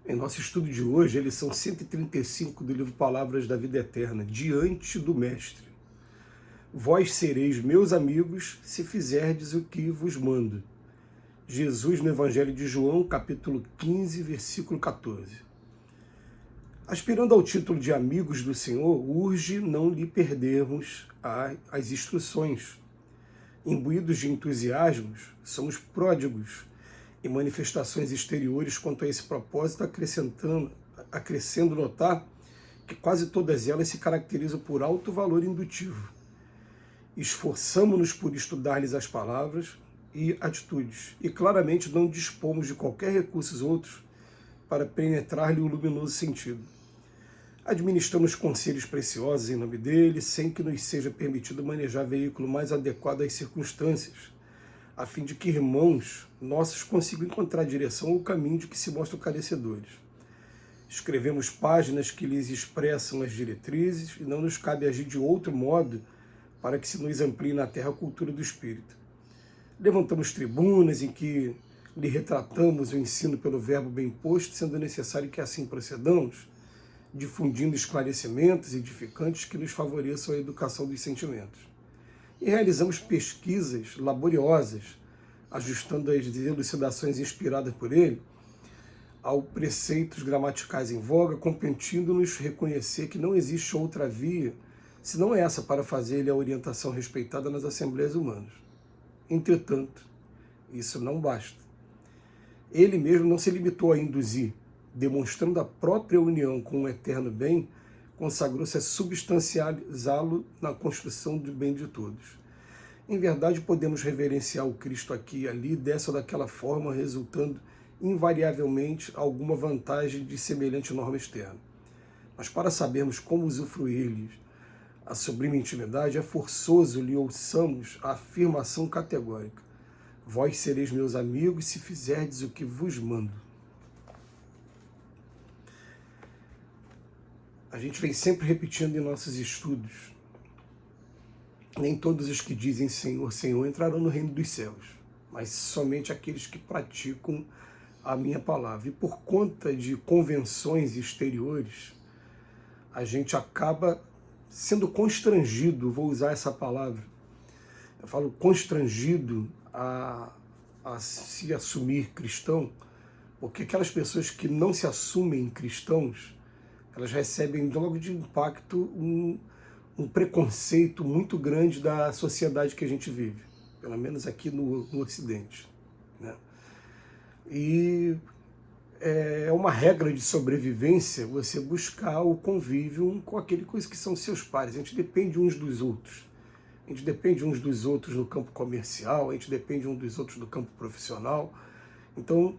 Em nosso estudo de hoje, a lição 135 do livro Palavras da Vida Eterna, diante do Mestre. Vós sereis meus amigos se fizerdes o que vos mando. Jesus no Evangelho de João, capítulo 15, versículo 14. Aspirando ao título de amigos do Senhor, urge não lhe perdermos as instruções. Imbuídos de entusiasmos, somos pródigos em manifestações exteriores quanto a esse propósito, acrescendo notar que quase todas elas se caracterizam por alto valor indutivo. Esforçamo-nos por estudar-lhes as palavras e atitudes, e claramente não dispomos de qualquer recursos outros para penetrar-lhe o luminoso sentido. Administramos conselhos preciosos em nome dele, sem que nos seja permitido manejar veículo mais adequado às circunstâncias, a fim de que irmãos nossos consigam encontrar a direção ou o caminho de que se mostram carecedores. Escrevemos páginas que lhes expressam as diretrizes e não nos cabe agir de outro modo para que se nos amplie na terra a cultura do Espírito. Levantamos tribunas em que lhe retratamos o ensino pelo verbo bem posto, sendo necessário que assim procedamos, difundindo esclarecimentos edificantes que nos favoreçam a educação dos sentimentos. E realizamos pesquisas laboriosas, ajustando as elucidações inspiradas por ele aos preceitos gramaticais em voga, competindo-nos reconhecer que não existe outra via, senão essa, para fazer-lhe a orientação respeitada nas assembleias humanas. Entretanto, isso não basta. Ele mesmo não se limitou a induzir, demonstrando a própria união com o eterno bem, consagrou-se a substancializá-lo na construção do bem de todos. Em verdade, podemos reverenciar o Cristo aqui e ali, dessa ou daquela forma, resultando invariavelmente alguma vantagem de semelhante norma externa. Mas para sabermos como usufruir-lhes a sublime intimidade, é forçoso lhe ouçamos a afirmação categórica: vós sereis meus amigos se fizerdes o que vos mando. A gente vem sempre repetindo em nossos estudos: nem todos os que dizem Senhor, Senhor entrarão no reino dos céus, mas somente aqueles que praticam a minha palavra. E por conta de convenções exteriores, a gente acaba sendo constrangido, vou usar essa palavra, eu falo constrangido a se assumir cristão, porque aquelas pessoas que não se assumem cristãos, elas recebem logo de impacto um preconceito muito grande da sociedade que a gente vive, pelo menos aqui no Ocidente, né? E é uma regra de sobrevivência você buscar o convívio com aquele coisa que são seus pares. A gente depende uns dos outros. A gente depende uns dos outros no campo comercial, a gente depende uns dos outros no campo profissional. Então,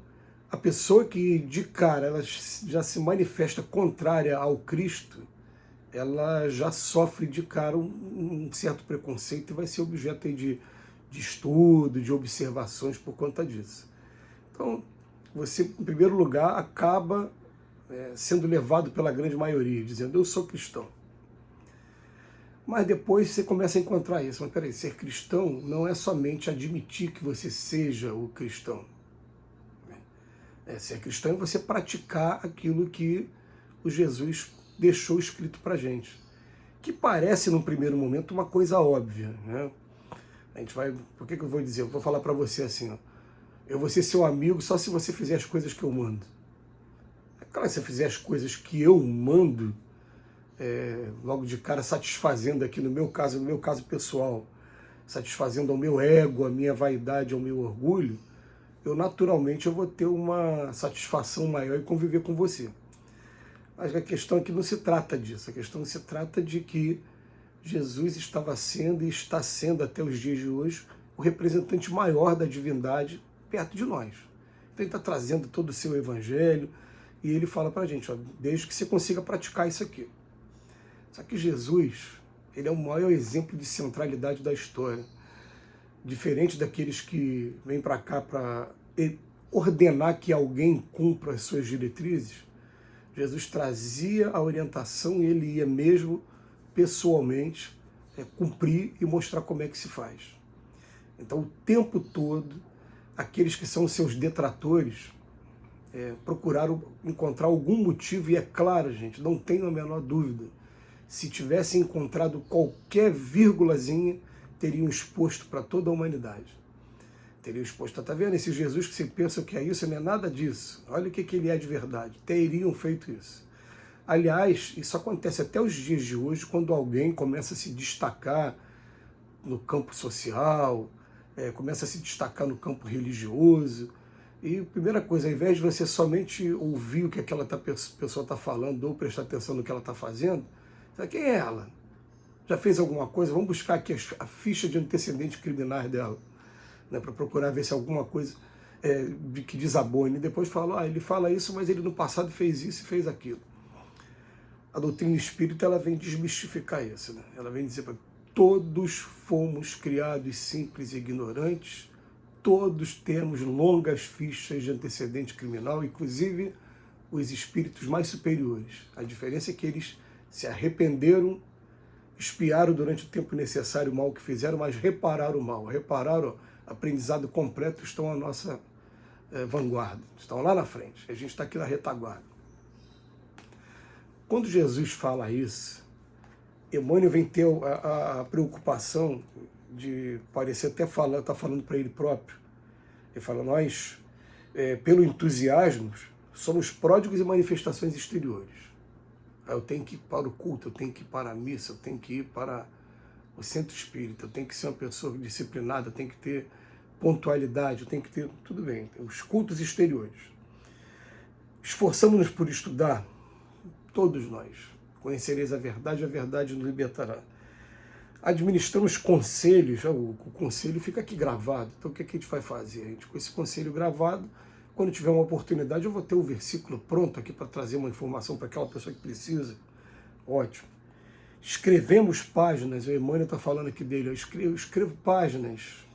a pessoa que de cara ela já se manifesta contrária ao Cristo, ela já sofre de cara um certo preconceito e vai ser objeto aí de estudo, de observações por conta disso. Então, você, em primeiro lugar, acaba sendo levado pela grande maioria, dizendo, eu sou cristão. Mas depois você começa a encontrar isso. Mas peraí, ser cristão não é somente admitir que você seja o cristão. Ser cristão é você praticar aquilo que o Jesus deixou escrito para a gente. Que parece, num primeiro momento, uma coisa óbvia, né? A gente vai... Por que eu vou dizer? Eu vou falar para você assim, ó. Eu vou ser seu amigo só se você fizer as coisas que eu mando. É claro, se você fizer as coisas que eu mando, logo de cara satisfazendo aqui, no meu caso pessoal, satisfazendo ao meu ego, a minha vaidade, ao meu orgulho, eu naturalmente vou ter uma satisfação maior em conviver com você. Mas a questão é que não se trata disso. A questão se trata de que Jesus estava sendo e está sendo até os dias de hoje o representante maior da divindade perto de nós. Então ele está trazendo todo o seu evangelho e ele fala para a gente, ó, desde que você consiga praticar isso aqui. Só que Jesus, ele é o maior exemplo de centralidade da história. Diferente daqueles que vêm para cá para ordenar que alguém cumpra as suas diretrizes, Jesus trazia a orientação e ele ia mesmo pessoalmente cumprir e mostrar como é que se faz. Então, o tempo todo, aqueles que são seus detratores, procurar encontrar algum motivo, e é claro, gente, não tenho a menor dúvida, se tivessem encontrado qualquer vírgulazinha, teriam exposto para toda a humanidade. Teriam exposto, tá vendo? Esse Jesus que você pensa que é isso, não é nada disso. Olha o que ele é de verdade. Teriam feito isso. Aliás, isso acontece até os dias de hoje, quando alguém começa a se destacar no campo social, começa a se destacar no campo religioso. E a primeira coisa, ao invés de você somente ouvir o que aquela pessoa está falando ou prestar atenção no que ela está fazendo, sabe quem é ela? Já fez alguma coisa? Vamos buscar aqui a ficha de antecedentes criminais dela, né, para procurar ver se alguma coisa que desabone. E depois fala, ele fala isso, mas ele no passado fez isso e fez aquilo. A doutrina espírita, ela vem desmistificar isso, né? Ela vem dizer para todos fomos criados simples e ignorantes, todos temos longas fichas de antecedente criminal, inclusive os espíritos mais superiores. A diferença é que eles se arrependeram, expiaram durante o tempo necessário o mal que fizeram, mas repararam o mal, repararam, aprendizado completo, estão à nossa vanguarda, estão lá na frente, a gente está aqui na retaguarda. Quando Jesus fala isso, Emmanuel vem ter a preocupação de parecer até tá falando para ele próprio. Ele fala, nós, pelo entusiasmo, somos pródigos em manifestações exteriores. Eu tenho que ir para o culto, eu tenho que ir para a missa, eu tenho que ir para o centro espírita, eu tenho que ser uma pessoa disciplinada, eu tenho que ter pontualidade, eu tenho que ter, tudo bem, os cultos exteriores. Esforçamos-nos por estudar, todos nós. Conhecereis a verdade nos libertará. Administramos conselhos, o conselho fica aqui gravado, então o que a gente vai fazer? A gente, com esse conselho gravado, quando tiver uma oportunidade, eu vou ter o versículo pronto aqui para trazer uma informação para aquela pessoa que precisa. Ótimo. Escrevemos páginas, o Emmanuel está falando aqui dele, eu escrevo páginas,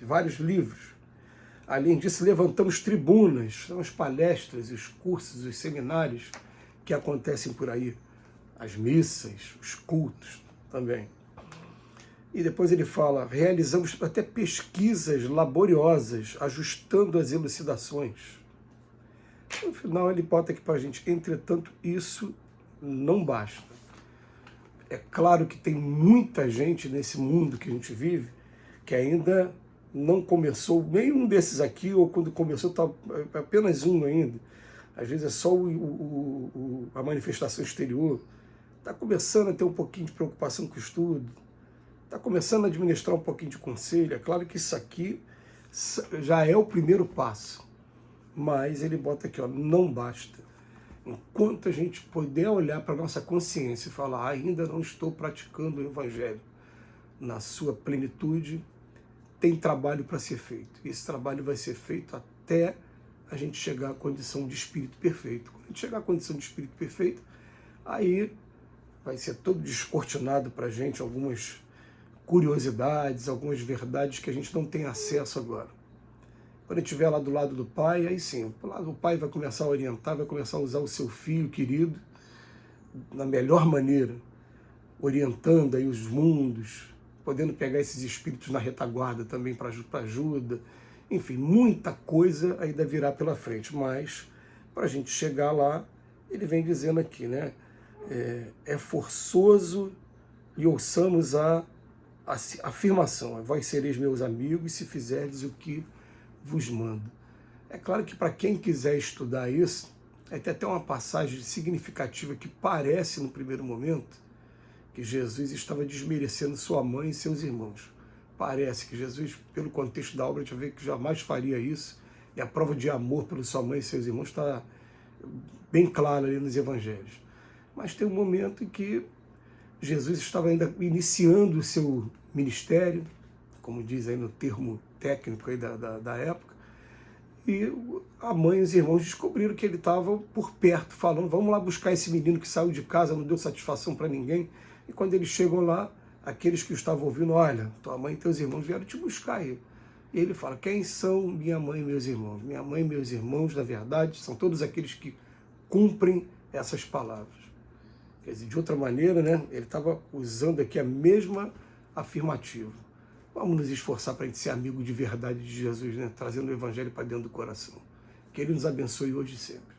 vários livros. Além disso, levantamos tribunas, são as palestras, os cursos, os seminários que acontecem por aí, as missas, os cultos também. E depois ele fala, realizamos até pesquisas laboriosas, ajustando as elucidações. No final ele bota aqui para a gente, entretanto, isso não basta. É claro que tem muita gente nesse mundo que a gente vive que ainda não começou, nenhum desses aqui, ou quando começou, está apenas um ainda. Às vezes é só a manifestação exterior. Está começando a ter um pouquinho de preocupação com o estudo, está começando a administrar um pouquinho de conselho. É claro que isso aqui já é o primeiro passo, mas ele bota aqui, ó, não basta. Enquanto a gente puder olhar para a nossa consciência e falar, ainda não estou praticando o Evangelho na sua plenitude, tem trabalho para ser feito. E esse trabalho vai ser feito até a gente chegar à condição de espírito perfeito. Quando a gente chegar à condição de espírito perfeito, aí vai ser todo descortinado para a gente algumas curiosidades, algumas verdades que a gente não tem acesso agora. Quando a gente estiver lá do lado do Pai, aí sim, o Pai vai começar a orientar, vai começar a usar o seu filho querido na melhor maneira, orientando aí os mundos, podendo pegar esses espíritos na retaguarda também para ajuda. Enfim, muita coisa ainda virá pela frente, mas para a gente chegar lá, ele vem dizendo aqui, né? É forçoso e ouçamos a afirmação, vós sereis meus amigos se fizerdes o que vos mando. É claro que para quem quiser estudar isso, tem até uma passagem significativa que parece, no primeiro momento, que Jesus estava desmerecendo sua mãe e seus irmãos. Parece que Jesus, pelo contexto da obra, a gente vê que jamais faria isso, e a prova de amor pela sua mãe e seus irmãos está bem clara ali nos evangelhos. Mas tem um momento em que Jesus estava ainda iniciando o seu ministério, como diz aí no termo técnico aí da época, e a mãe e os irmãos descobriram que ele estava por perto, falando, vamos lá buscar esse menino que saiu de casa, não deu satisfação para ninguém. E quando eles chegam lá, aqueles que o estavam ouvindo, olha, tua mãe e teus irmãos vieram te buscar aí. E ele fala, quem são minha mãe e meus irmãos? Minha mãe e meus irmãos, na verdade, são todos aqueles que cumprem essas palavras. Quer dizer, de outra maneira, né, ele estava usando aqui a mesma afirmativa. Vamos nos esforçar para a gente ser amigo de verdade de Jesus, né, trazendo o Evangelho para dentro do coração. Que Ele nos abençoe hoje e sempre.